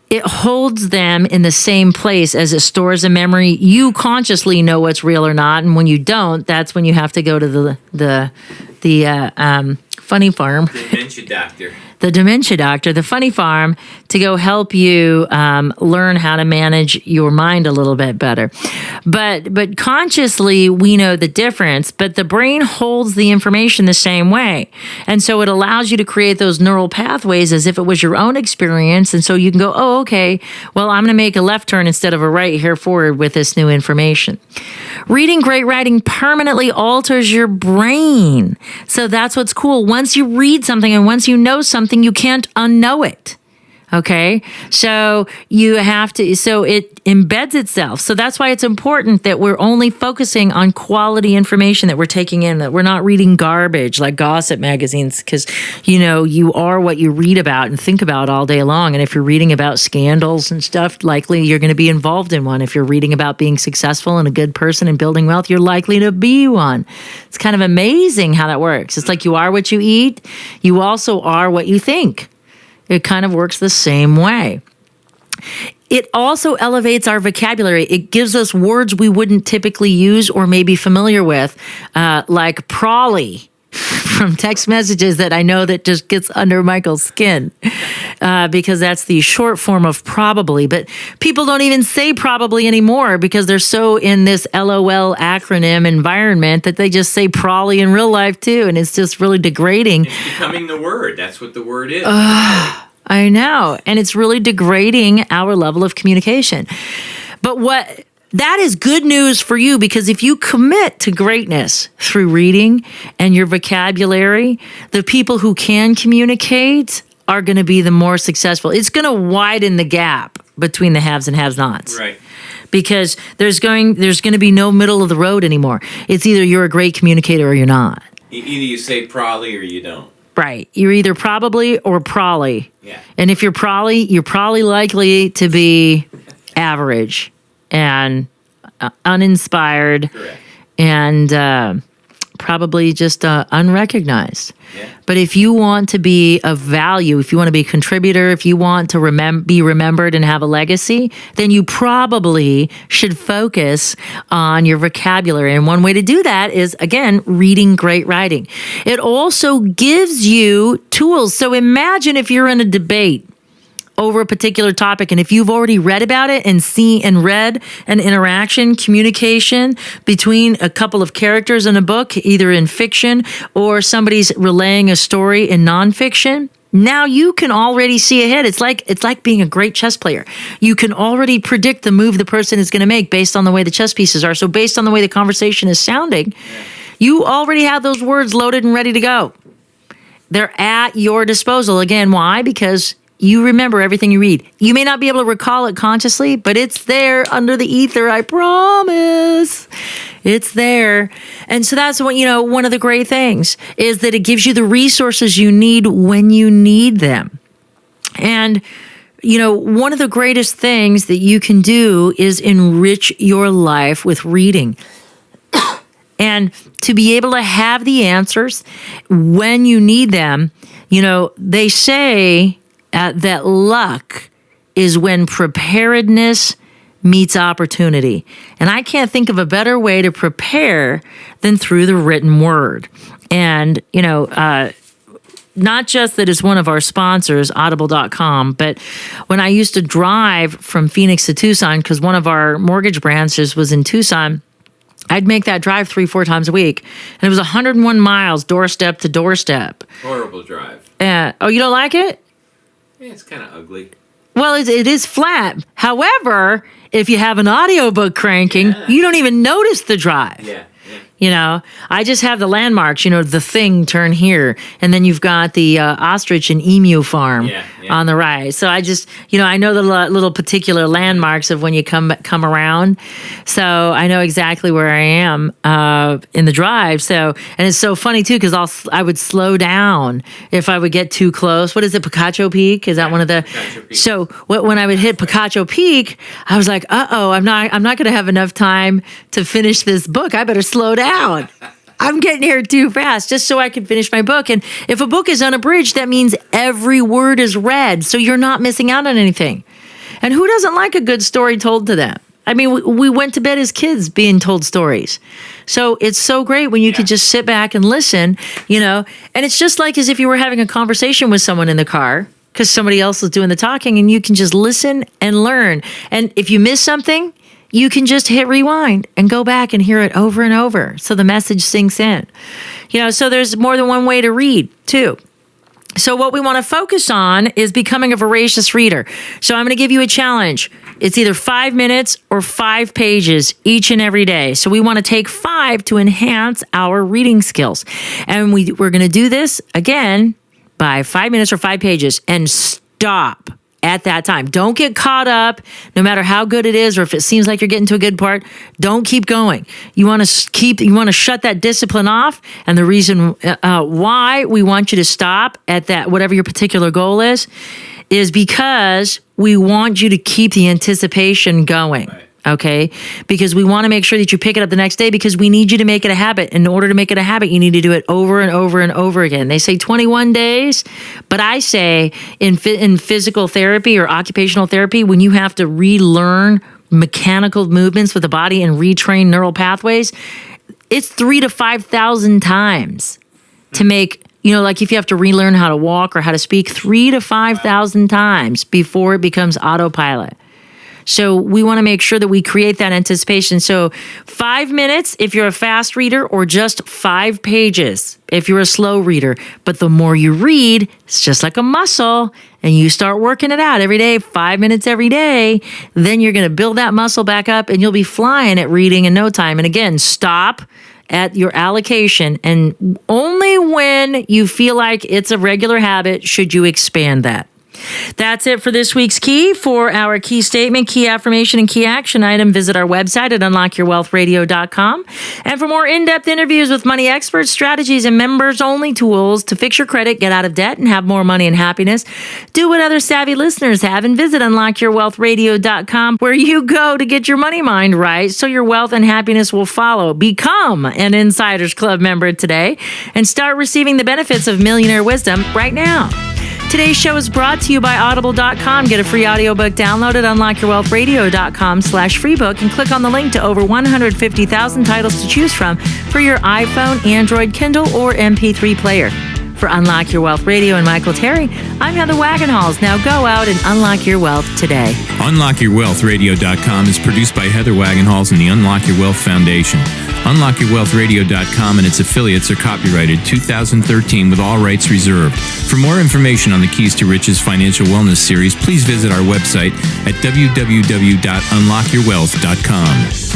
it holds them in the same place as it stores a memory. You consciously know what's real or not, and when you don't, that's when you have to go to the Funny Farm. Dementia doctor. The Dementia Doctor, the Funny Farm, to go help you learn how to manage your mind a little bit better. But consciously, we know the difference, but the brain holds the information the same way. And so it allows you to create those neural pathways as if it was your own experience. And so you can go, oh, okay, well, I'm going to make a left turn instead of a right here forward with this new information. Reading great writing permanently alters your brain. So that's what's cool. Once you read something and once you know something, you can't unknow it. Okay. So you have to, so it embeds itself. So that's why it's important that we're only focusing on quality information that we're taking in, that we're not reading garbage like gossip magazines, because, you are what you read about and think about all day long. And if you're reading about scandals and stuff, likely you're going to be involved in one. If you're reading about being successful and a good person and building wealth, you're likely to be one. It's kind of amazing how that works. It's like you are what you eat. You also are what you think. It kind of works the same way. It also elevates our vocabulary. It gives us words we wouldn't typically use or may be familiar with, like probably from text messages that I know that just gets under Michael's skin, because that's the short form of probably. But people don't even say probably anymore because they're so in this LOL acronym environment that they just say probably in real life too. And it's just really degrading. It's becoming the word. That's what the word is. I know. And it's really degrading our level of communication. But that is good news for you, because if you commit to greatness through reading and your vocabulary, the people who can communicate are going to be the more successful. It's going to widen the gap between the haves and have-nots. Right. Because there's going to be no middle of the road anymore. It's either you're a great communicator or you're not. Either you say probably or you don't. Right. You're either probably or probably. Yeah. And if you're probably likely to be average and uninspired. Correct. And probably just unrecognized. Yeah. But if you want to be of value, if you want to be a contributor, if you want to be remembered and have a legacy, then you probably should focus on your vocabulary. And one way to do that is, again, reading great writing. It also gives you tools. So imagine if you're in a debate over a particular topic, and if you've already read about it and seen and read an interaction, communication between a couple of characters in a book, either in fiction or somebody's relaying a story in nonfiction, now you can already see ahead. It's like being a great chess player. You can already predict the move the person is going to make based on the way the chess pieces are. So based on the way the conversation is sounding, you already have those words loaded and ready to go. They're at your disposal. Again, why? Because you remember everything you read. You may not be able to recall it consciously, but it's there under the ether, I promise. It's there. And so that's what, one of the great things is that it gives you the resources you need when you need them. And, one of the greatest things that you can do is enrich your life with reading. And to be able to have the answers when you need them, they say that luck is when preparedness meets opportunity. And I can't think of a better way to prepare than through the written word. And, not just that it's one of our sponsors, audible.com, but when I used to drive from Phoenix to Tucson, because one of our mortgage branches was in Tucson, I'd make that drive 3-4 times a week. And it was 101 miles, doorstep to doorstep. Horrible drive. Oh, you don't like it? Yeah, it's kind of ugly. Well, it is flat. However, if you have an audiobook cranking, you don't even notice the drive. Yeah. I just have the landmarks, the thing, turn here. And then you've got the ostrich and emu farm on the right. So I just, I know the little particular landmarks of when you come around. So I know exactly where I am in the drive. So, and it's so funny too, because I would slow down if I would get too close. What is it, Picacho Peak? Is that one of the? So when I would hit Picacho Peak, I was like, I'm not going to have enough time to finish this book. I better slow down. I'm getting here too fast just so I can finish my book. And if a book is unabridged, that means every word is read. So you're not missing out on anything. And who doesn't like a good story told to them? I mean, we went to bed as kids being told stories. So it's so great when you could just sit back and listen, and it's just like as if you were having a conversation with someone in the car because somebody else is doing the talking, and you can just listen and learn. And if you miss something, you can just hit rewind and go back and hear it over and over so the message sinks in. So there's more than one way to read, too. So what we want to focus on is becoming a voracious reader. So I'm going to give you a challenge. It's either 5 minutes or 5 pages each and every day. So we want to take 5 to enhance our reading skills. And we're going to do this, again, by 5 minutes or 5 pages, and stop at that time. Don't get caught up, no matter how good it is, or if it seems like you're getting to a good part. Don't keep going. You want to shut that discipline off. And the reason why we want you to stop at that, whatever your particular goal is because we want you to keep the anticipation going. Right. Okay, because we want to make sure that you pick it up the next day, because we need you to make it a habit. In order to make it a habit, you need to do it over and over and over again. They say 21 days, but I say in physical therapy or occupational therapy, when you have to relearn mechanical movements with the body and retrain neural pathways, it's 3,000 to 5,000 times to make, like if you have to relearn how to walk or how to speak, 3,000 to 5,000 times before it becomes autopilot. So we want to make sure that we create that anticipation. So 5 minutes if you're a fast reader, or just 5 pages if you're a slow reader. But the more you read, it's just like a muscle, and you start working it out every day, 5 minutes every day, then you're going to build that muscle back up, and you'll be flying at reading in no time. And again, stop at your allocation, and only when you feel like it's a regular habit should you expand that. That's it for this week's key. For our key statement, key affirmation, and key action item, visit our website at unlockyourwealthradio.com. And for more in-depth interviews with money experts, strategies, and members-only tools to fix your credit, get out of debt, and have more money and happiness, do what other savvy listeners have and visit unlockyourwealthradio.com, where you go to get your money mind right so your wealth and happiness will follow. Become an Insiders Club member today and start receiving the benefits of millionaire wisdom right now. Today's show is brought to you by Audible.com. Get a free audiobook download at unlockyourwealthradio.com/freebook and click on the link to over 150,000 titles to choose from for your iPhone, Android, Kindle, or MP3 player. For Unlock Your Wealth Radio and Michael Terry, I'm Heather Wagenhals. Now go out and unlock your wealth today. UnlockYourWealthRadio.com is produced by Heather Wagenhals and the Unlock Your Wealth Foundation. UnlockYourWealthRadio.com and its affiliates are copyrighted 2013 with all rights reserved. For more information on the Keys to Riches Financial Wellness Series, please visit our website at www.unlockyourwealth.com.